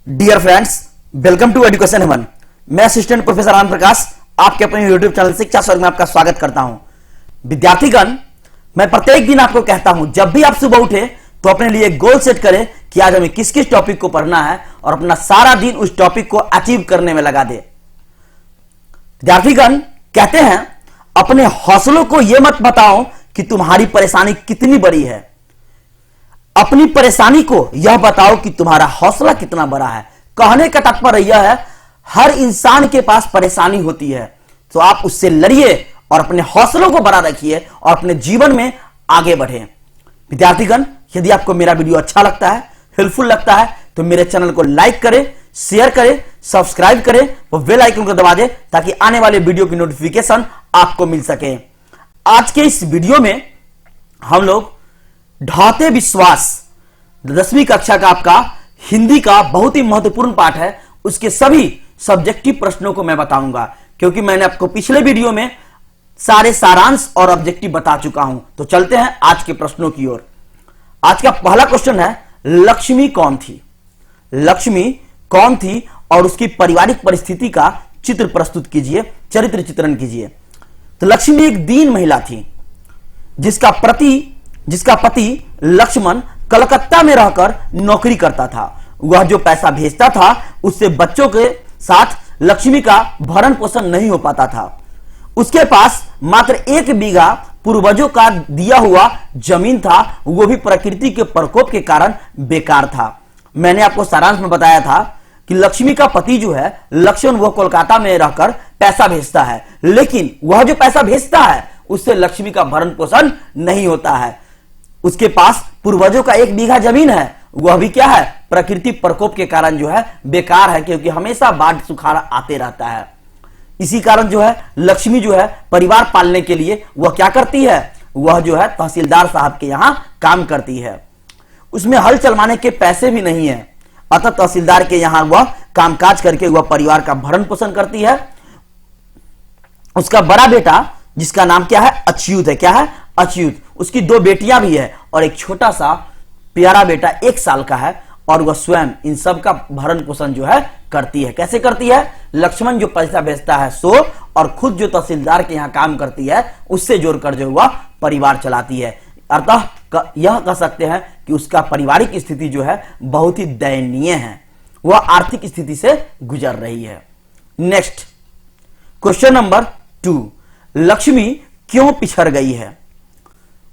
Dear friends, welcome to education haven. मैं assistant professor Anand Prakash आपके अपने यूट्यूब चैनल शिक्षा स्वर्ग में आपका स्वागत करता हूं। विद्यार्थीगण, मैं प्रत्येक दिन आपको कहता हूं, जब भी आप सुबह उठे तो अपने लिए गोल सेट करें कि आज हमें किस किस टॉपिक को पढ़ना है और अपना सारा दिन उस टॉपिक को अचीव करने में लगा दे। विद्यार्थीगण कहते हैं, अपने हौसलों को यह मत बताओ कि तुम्हारी परेशानी कितनी बड़ी है, अपनी परेशानी को यह बताओ कि तुम्हारा हौसला कितना बड़ा है। कहने का तात्पर्य यह है, हर इंसान के पास परेशानी होती है, तो आप उससे लड़िए और अपने हौसलों को बड़ा रखिए और अपने जीवन में आगे बढ़े। विद्यार्थीगण, यदि आपको मेरा वीडियो अच्छा लगता है, हेल्पफुल लगता है, तो मेरे चैनल को लाइक करें, शेयर करें, सब्सक्राइब करें और बेल आइकन को दबा दें ताकि आने वाले वीडियो की नोटिफिकेशन आपको मिल सके। आज के इस वीडियो में हम लोग ढाते विश्वास 10वीं कक्षा का आपका हिंदी का बहुत ही महत्वपूर्ण पाठ है, उसके सभी सब्जेक्टिव प्रश्नों को मैं बताऊंगा, क्योंकि मैंने आपको पिछले वीडियो में सारे सारांश और ऑब्जेक्टिव बता चुका हूं। तो चलते हैं आज के प्रश्नों की ओर। आज का पहला क्वेश्चन है, लक्ष्मी कौन थी? लक्ष्मी कौन थी और उसकी पारिवारिक परिस्थिति का चित्र प्रस्तुत कीजिए, चरित्र चित्रण कीजिए। तो लक्ष्मी एक दीन महिला थी जिसका पति लक्ष्मण कलकत्ता में रहकर नौकरी करता था। वह जो पैसा भेजता था उससे बच्चों के साथ लक्ष्मी का भरण पोषण नहीं हो पाता था। उसके पास मात्र 1 बीघा पूर्वजों का दिया हुआ जमीन था, वो भी प्रकृति के प्रकोप के कारण बेकार था। मैंने आपको सारांश में बताया था कि लक्ष्मी का पति जो है लक्ष्मण, वो कोलकाता में रहकर पैसा भेजता है, लेकिन वह जो पैसा भेजता है उससे लक्ष्मी का भरण पोषण नहीं होता है। उसके पास पूर्वजों का 1 बीघा जमीन है, वह भी क्या है, प्रकृति प्रकोप के कारण जो है बेकार है, क्योंकि हमेशा बाढ़ सुखाड़ आते रहता है। इसी कारण जो है लक्ष्मी जो है परिवार पालने के लिए वह क्या करती है, वह जो है तहसीलदार साहब के यहां काम करती है। उसमें हल चलवाने के पैसे भी नहीं है, अतः तहसीलदार के यहां वह कामकाज करके वह परिवार का भरण पोषण करती है। उसका बड़ा बेटा जिसका नाम क्या है, अच्युत है। क्या है? अच्युत। उसकी 2 बेटियां भी है और एक छोटा सा प्यारा बेटा 1 साल का है, और वह स्वयं इन सब का भरण पोषण जो है करती है। कैसे करती है? लक्ष्मण जो पैसा भेजता है सो, और खुद जो तहसीलदार के यहां काम करती है उससे जोड़कर जो वह परिवार चलाती है। अतः यह कह सकते हैं कि उसका पारिवारिक स्थिति जो है बहुत ही दयनीय है, वह आर्थिक स्थिति से गुजर रही है। नेक्स्ट क्वेश्चन नंबर 2, लक्ष्मी क्यों पिछड़ गई है?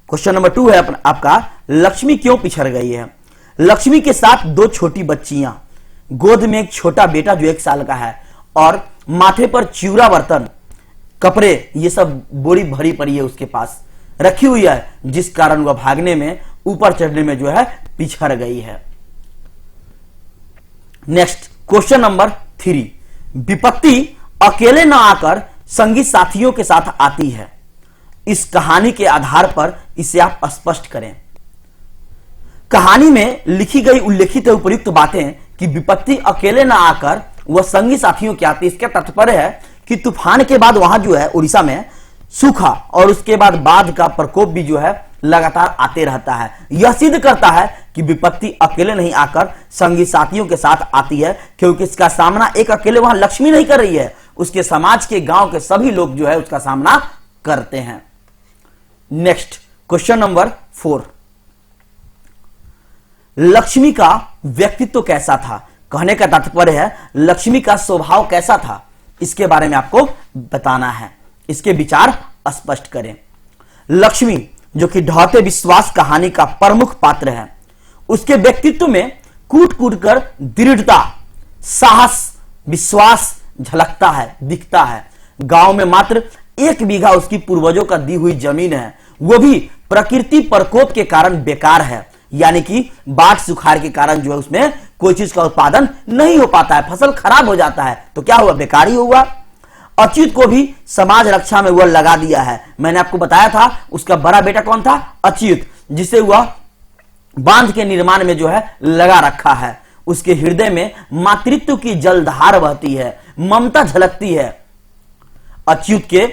क्वेश्चन नंबर 2 है आपका, लक्ष्मी क्यों पिछड़ गई है? लक्ष्मी के साथ 2 छोटी बच्चियां, गोद में एक छोटा बेटा जो 1 साल का है, और माथे पर चिवड़ा, बर्तन, कपड़े, ये सब बोरी भरी पड़ी है उसके पास रखी हुई है, जिस कारण वह भागने में, ऊपर चढ़ने में जो है पिछड़ गई है। नेक्स्ट क्वेश्चन नंबर 3, विपत्ति अकेले न आकर संगी साथियों के साथ आती है। इस कहानी के आधार पर इसे आप स्पष्ट करें। कहानी में लिखी गई उल्लेखित उपयुक्त बातें कि विपत्ति अकेले न आकर वह संगी साथियों की आती, इसका तात्पर्य है कि तूफान के बाद वहां जो है उड़ीसा में सूखा, और उसके बाद बाढ़ का प्रकोप भी जो है लगातार आते रहता है। यह सिद्ध करता है कि विपत्ति अकेले नहीं आकर संगी साथियों के साथ आती है, क्योंकि इसका सामना एक अकेले वहां लक्ष्मी नहीं कर रही है, उसके समाज के, गांव के सभी लोग जो है उसका सामना करते हैं। नेक्स्ट क्वेश्चन नंबर 4, लक्ष्मी का व्यक्तित्व कैसा था? कहने का तात्पर्य है लक्ष्मी का स्वभाव कैसा था, इसके बारे में आपको बताना है, इसके विचार स्पष्ट करें। लक्ष्मी जो कि ढाते विश्वास कहानी का प्रमुख पात्र है, उसके व्यक्तित्व में कूट कूट कर दृढ़ता, साहस, विश्वास झलकता है, दिखता है। गांव में मात्र 1 बीघा उसकी पूर्वजों का दी हुई जमीन है, वो भी प्रकृति प्रकोप के कारण बेकार है, यानी कि बाढ़ सुखाड़ के कारण जो है उसमें कोई चीज का उत्पादन नहीं हो पाता है, फसल खराब हो जाता है, तो क्या हुआ, बेकार ही हुआ। अच्युत को भी समाज रक्षा में वह लगा दिया है। मैंने आपको बताया था उसका बड़ा बेटा कौन था, अच्युत, जिसे वह बांध के निर्माण में जो है लगा रखा है। उसके हृदय में मातृत्व की जलधार बहती है, ममता झलकती है। अच्युत के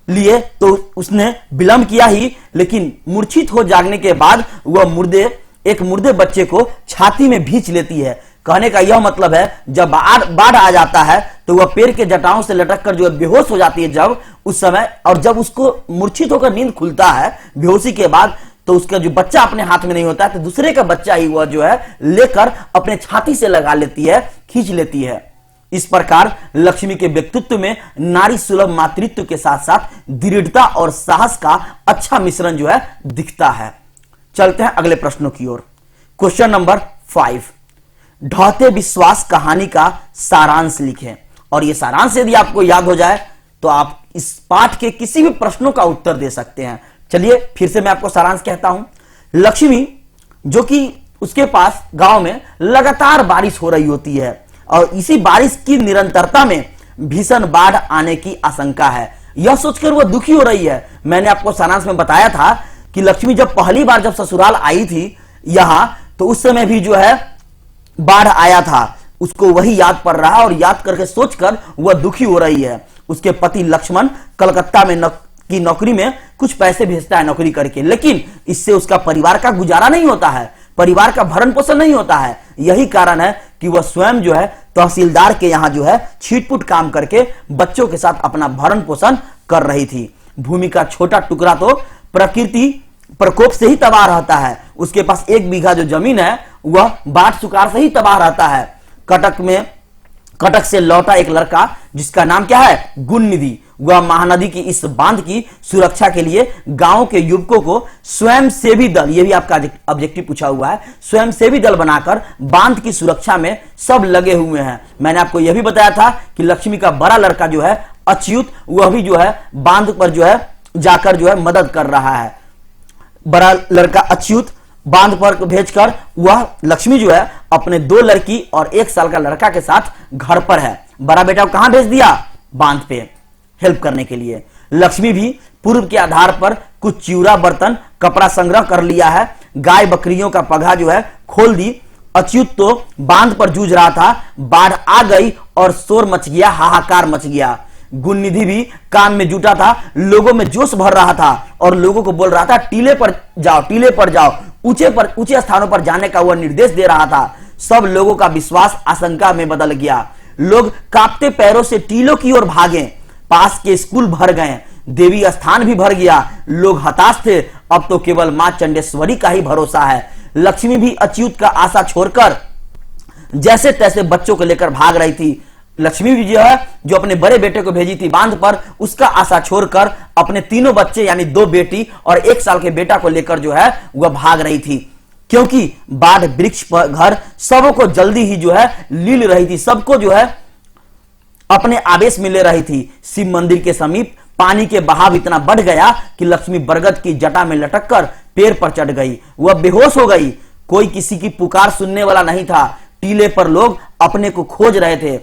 लिए तो उसने विलंब किया ही, लेकिन मूर्छित हो जागने के बाद वह एक मुर्दे बच्चे को छाती में भींच लेती है। कहने का यह मतलब है जब बाढ़ आ जाता है तो वह पेड़ के जटाओं से लटक कर जो है बेहोश हो जाती है जब उस समय, और जब उसको मूर्छित होकर नींद खुलता है बेहोशी के बाद, तो उसका जो बच्चा अपने हाथ में नहीं होता है तो दूसरे का बच्चा ही वह जो है लेकर अपने छाती से लगा लेती है, खींच लेती है। इस प्रकार लक्ष्मी के व्यक्तित्व में नारी सुलभ मातृत्व के साथ साथ दृढ़ता और साहस का अच्छा मिश्रण जो है दिखता है। चलते हैं अगले प्रश्नों की ओर। क्वेश्चन नंबर 5, ढहते विश्वास कहानी का सारांश लिखें। और यह सारांश यदि आपको याद हो जाए तो आप इस पाठ के किसी भी प्रश्नों का उत्तर दे सकते हैं। चलिए फिर से मैं आपको सारांश कहता हूं। लक्ष्मी, जो कि उसके पास गांव में लगातार बारिश हो रही होती है और इसी बारिश की निरंतरता में भीषण बाढ़ आने की आशंका है, यह सोचकर वह दुखी हो रही है। मैंने आपको सारांश में बताया था कि लक्ष्मी जब पहली बार जब ससुराल आई थी यहां, तो उस समय भी जो है बाढ़ आया था, उसको वही याद पड़ रहा है और याद करके सोचकर वह दुखी हो रही है। उसके पति लक्ष्मण कलकत्ता में की नौकरी में कुछ पैसे भेजता है नौकरी करके, लेकिन इससे उसका परिवार का गुजारा नहीं होता है, परिवार का भरण पोषण नहीं होता है। यही कारण है कि वह स्वयं जो है तहसीलदार के यहां जो है छीटपुट काम करके बच्चों के साथ अपना भरण पोषण कर रही थी। भूमि का छोटा टुकड़ा तो प्रकृति प्रकोप से ही तबाह रहता है। उसके पास 1 बीघा जो जमीन है वह बाढ़ सुखाड़ से ही तबाह रहता है। कटक से लौटा एक लड़का जिसका नाम क्या है, गुणनिधि, वह महानदी की इस बांध की सुरक्षा के लिए गांव के युवकों को स्वयंसेवी दल, यह भी आपका ऑब्जेक्टिव पूछा हुआ है, स्वयंसेवी दल बनाकर बांध की सुरक्षा में सब लगे हुए हैं। मैंने आपको यह भी बताया था कि लक्ष्मी का बड़ा लड़का जो है अच्युत, वह भी जो है बांध पर जो है जाकर जो है मदद कर रहा है। बड़ा लड़का अच्युत बांध पर भेजकर वह लक्ष्मी जो है अपने 2 लड़की और 1 साल का लड़का के साथ घर पर है। बड़ा बेटा को कहां भेज दिया, बांध पे हेल्प करने के लिए। लक्ष्मी भी पूर्व के आधार पर कुछ चिवड़ा बर्तन कपड़ा संग्रह कर लिया है। गाय बकरियों का पगहा जो है खोल दी। अच्युत तो बांध पर जूझ रहा था, बाढ़ आ गई और शोर मच गया, हाहाकार मच गया। गुणनिधि भी काम में जुटा था, लोगों में जोश भर रहा था और लोगों को बोल रहा था टीले पर जाओ, ऊंचे स्थानों पर जाने का वह निर्देश दे रहा था। सब लोगों का विश्वास आशंका में बदल गया। लोग कांपते पैरों से टीलों की ओर भागे। पास के स्कूल भर गए, देवी स्थान भी भर गया। लोग हताश थे, अब तो केवल मां चंडेश्वरी का ही भरोसा है। लक्ष्मी भी अच्युत का आशा छोड़कर जैसे तैसे बच्चों को लेकर भाग रही थी। लक्ष्मी भी जो है जो अपने बड़े बेटे को भेजी थी बांध पर, उसका आशा छोड़कर अपने 3 बच्चे यानी 2 बेटी और 1 साल के बेटा को लेकर जो है वह भाग रही थी, क्योंकि बाढ़ वृक्ष पर घर सबको जल्दी ही जो है लील रही थी, सबको जो है अपने आवेश में ले रही थी। शिव मंदिर के समीप पानी के बहाव इतना बढ़ गया कि लक्ष्मी बरगद की जटा में लटककर पेड़ पर चढ़ गई। वह बेहोश हो गई। कोई किसी की पुकार सुनने वाला नहीं था। टीले पर लोग अपने को खोज रहे थे,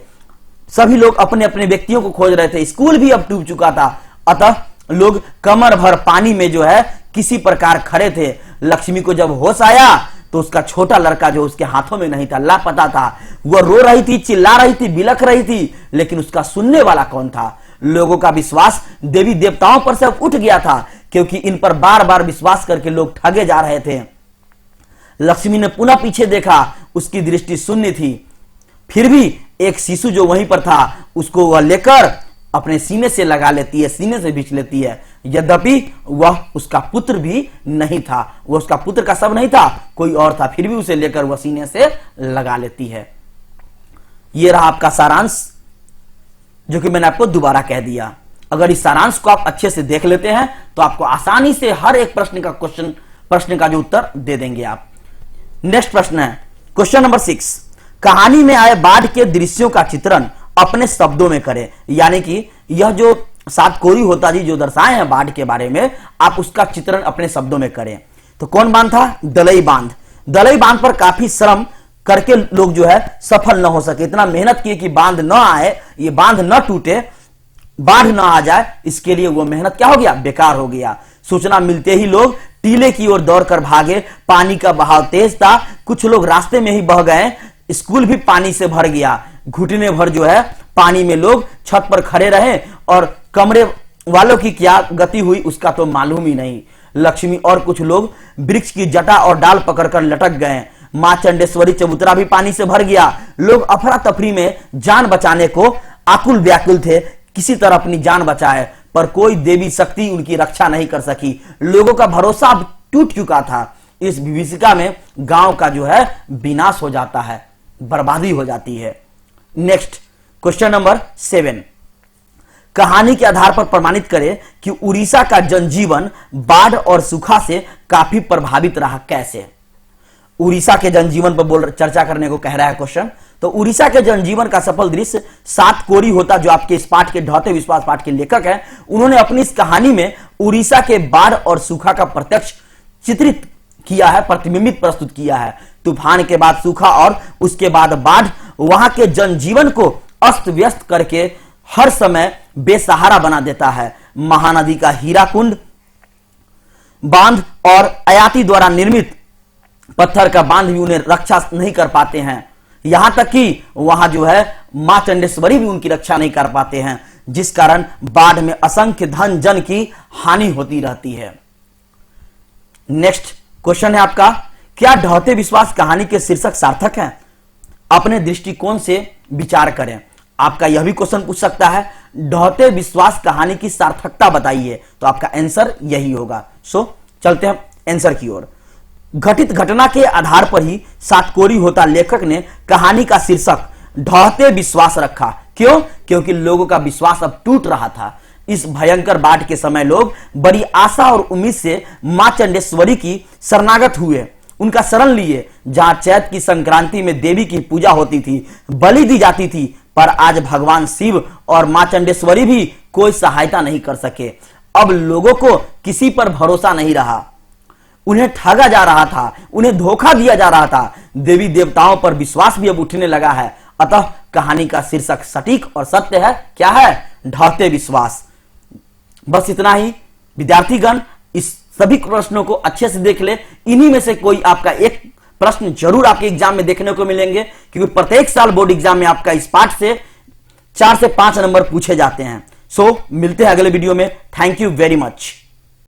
सभी लोग अपने अपने व्यक्तियों को खोज रहे थे। स्कूल भी अब डूब चुका था, अतः लोग कमर भर पानी में जो है किसी प्रकार खड़े थे। लक्ष्मी को जब होश आया तो उसका छोटा लड़का जो उसके हाथों में नहीं था, लापता था। वह रो रही थी, चिल्ला रही थी, बिलख रही थी, लेकिन उसका सुनने वाला कौन था? लोगों का विश्वास देवी देवताओं पर से उठ गया था, क्योंकि इन पर बार बार विश्वास करके लोग ठगे जा रहे थे। लक्ष्मी ने पुनः पीछे देखा, उसकी दृष्टि शून्य थी। फिर भी एक शिशु जो वहीं पर था उसको वह लेकर अपने सीने से लगा लेती है, सीने से खींच लेती है। यद्यपि वह उसका पुत्र भी नहीं था, वह उसका पुत्र का शव नहीं था, कोई और था, फिर भी उसे लेकर वह सीने से लगा लेती है। यह रहा आपका सारांश, जो कि मैंने आपको दोबारा कह दिया। अगर इस सारांश को आप अच्छे से देख लेते हैं तो आपको आसानी से हर एक प्रश्न का जो उत्तर दे देंगे आप। नेक्स्ट प्रश्न है क्वेश्चन नंबर 6, कहानी में आए बाढ़ के दृश्यों का चित्रण अपने शब्दों में करें। यानी कि यह जो 7 कोरी होता जी जो दर्शाए हैं बाढ़ के बारे में, आप उसका चित्रण अपने शब्दों में करें। तो कौन बांध था? दलई बांध। दलई बांध पर काफी श्रम करके लोग जो है सफल न हो सके, इतना मेहनत किए कि बांध न आए, ये बांध न टूटे, बाढ़ न आ जाए, इसके लिए वो मेहनत क्या हो गया? बेकार हो गया। सूचना मिलते ही लोग टीले की ओर दौड़कर भागे। पानी का बहाव तेज था, कुछ लोग रास्ते में ही बह गए। स्कूल भी पानी से भर गया। घुटने भर जो है पानी में लोग छत पर खड़े रहे और कमरे वालों की क्या गति हुई उसका तो मालूम ही नहीं। लक्ष्मी और कुछ लोग वृक्ष की जटा और डाल पकड़कर लटक गए। मां चंडेश्वरी चबूतरा भी पानी से भर गया। लोग अफरा तफरी में जान बचाने को आकुल व्याकुल थे, किसी तरह अपनी जान बचाए, पर कोई देवी शक्ति उनकी रक्षा नहीं कर सकी। लोगों का भरोसा अब टूट चुका था। इस विभीषिका में गांव का जो है विनाश हो जाता है, बर्बादी हो जाती है। नेक्स्ट क्वेश्चन नंबर 7, कहानी के आधार पर प्रमाणित करें कि उड़ीसा का जनजीवन बाढ़ और सूखा से काफी प्रभावित रहा। कैसे? उड़ीसा के जनजीवन पर चर्चा करने को कह रहा है क्वेश्चन। तो उड़ीसा के जनजीवन का सफल दृश्य सात कोरी होता, जो आपके इस पाठ के ढहते विश्वास पाठ के लेखक हैं, उन्होंने अपनी इस कहानी में उड़ीसा के बाढ़ और सूखा का प्रत्यक्ष चित्रित किया है, प्रतिबिंबित प्रस्तुत किया है। तूफान के बाद सूखा और उसके बाद बाढ़ वहां के जनजीवन को अस्त व्यस्त करके हर समय बेसहारा बना देता है। महानदी का हीराकुंड बांध और अयाती द्वारा निर्मित पत्थर का बांध भी उन्हें रक्षा नहीं कर पाते हैं। यहां तक कि वहां जो है मां चंडेश्वरी भी उनकी रक्षा नहीं कर पाते हैं, जिस कारण बाढ़ में असंख्य धन जन की हानि होती रहती है। नेक्स्ट क्वेश्चन है आपका, क्या ढहते विश्वास कहानी के शीर्षक सार्थक हैं? अपने दृष्टिकोण से विचार करें। आपका यह भी क्वेश्चन पूछ सकता है, ढहते विश्वास कहानी की सार्थकता बताइए, तो आपका आंसर यही होगा। सो चलते हैं आंसर की ओर। घटित घटना के आधार पर ही सातकोरी होता लेखक ने कहानी का शीर्षक ढहते विश्वास रखा। क्यों? क्योंकि लोगों का विश्वास अब टूट रहा था। इस भयंकर बाढ़ के समय लोग बड़ी आशा और उम्मीद से मां चंडेश्वरी की शरणागत हुए, उनका शरण लिए। जहां चैत की संक्रांति में देवी की पूजा होती थी, बलि दी जाती थी, पर आज भगवान शिव और मां चंडेश्वरी भी कोई सहायता नहीं कर सके। अब लोगों को किसी पर भरोसा नहीं रहा, उन्हें ठगा जा रहा था, उन्हें धोखा दिया जा रहा था। देवी देवताओं पर विश्वास भी अब उठने लगा है। अतः कहानी का शीर्षक सटीक और सत्य है। क्या है? ढहते विश्वास। बस इतना ही। विद्यार्थीगण इस सभी प्रश्नों को अच्छे से देख ले। इन्हीं में से कोई आपका एक प्रश्न जरूर आपके एग्जाम में देखने को मिलेंगे, क्योंकि प्रत्येक साल बोर्ड एग्जाम में आपका इस पाठ से 4 से 5 नंबर पूछे जाते हैं। सो मिलते हैं अगले वीडियो में। Thank you very much.